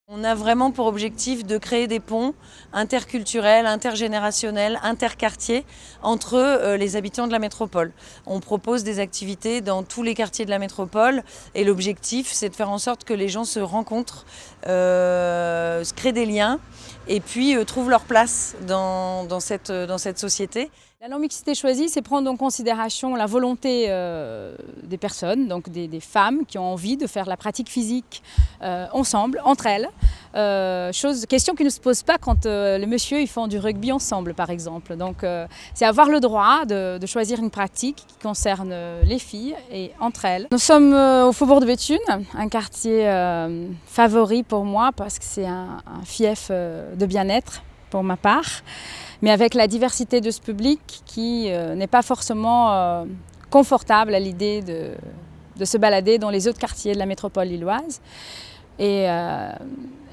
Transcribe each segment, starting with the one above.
On a vraiment pour objectif de créer des ponts interculturels, intergénérationnels, interquartiers entre les habitants de la métropole. On propose des activités dans tous les quartiers de la métropole et l'objectif c'est de faire en sorte que les gens se rencontrent, se créent des liens et puis trouvent leur place dans cette société. La non-mixité choisie, c'est prendre en considération la volonté des personnes, donc des femmes qui ont envie de faire la pratique physique ensemble, entre elles. Question qui ne se pose pas quand les messieurs ils font du rugby ensemble, par exemple. Donc c'est avoir le droit de choisir une pratique qui concerne les filles et entre elles. Nous sommes au Faubourg de Béthune, un quartier favori pour moi parce que c'est un fief de bien-être pour ma part. Mais avec la diversité de ce public qui n'est pas forcément confortable à l'idée de se balader dans les autres quartiers de la métropole lilloise. Et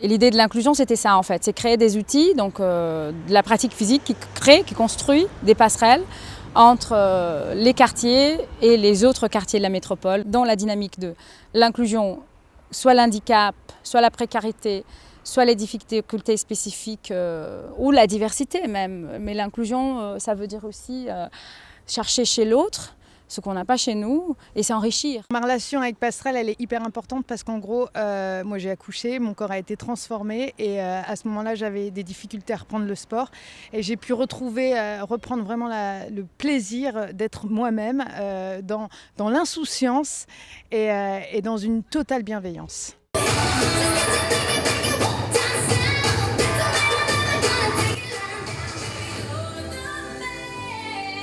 l'idée de l'inclusion, c'était ça en fait, c'est créer des outils, donc de la pratique physique qui construit des passerelles entre les quartiers et les autres quartiers de la métropole dans la dynamique de l'inclusion, soit l'handicap, soit la précarité, soit les difficultés spécifiques ou la diversité même. Mais l'inclusion, ça veut dire aussi chercher chez l'autre ce qu'on n'a pas chez nous et s'enrichir. Ma relation avec Passerelle, elle est hyper importante parce qu'en gros, moi j'ai accouché, mon corps a été transformé et à ce moment-là, j'avais des difficultés à reprendre le sport et j'ai pu reprendre vraiment le plaisir d'être moi-même dans l'insouciance et dans une totale bienveillance.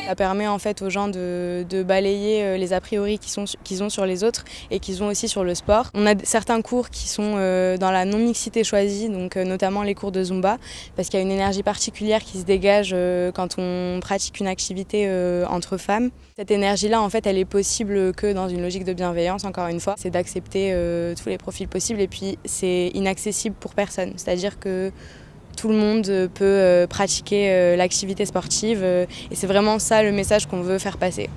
Ça permet en fait aux gens de balayer les a priori qu'ils ont sur les autres et qu'ils ont aussi sur le sport. On a certains cours qui sont dans la non-mixité choisie, donc notamment les cours de Zumba, parce qu'il y a une énergie particulière qui se dégage quand on pratique une activité entre femmes. Cette énergie-là, en fait, elle est possible que dans une logique de bienveillance, encore une fois. C'est d'accepter tous les profils possibles et puis c'est inaccessible pour personne. C'est-à-dire que tout le monde peut pratiquer l'activité sportive et c'est vraiment ça le message qu'on veut faire passer.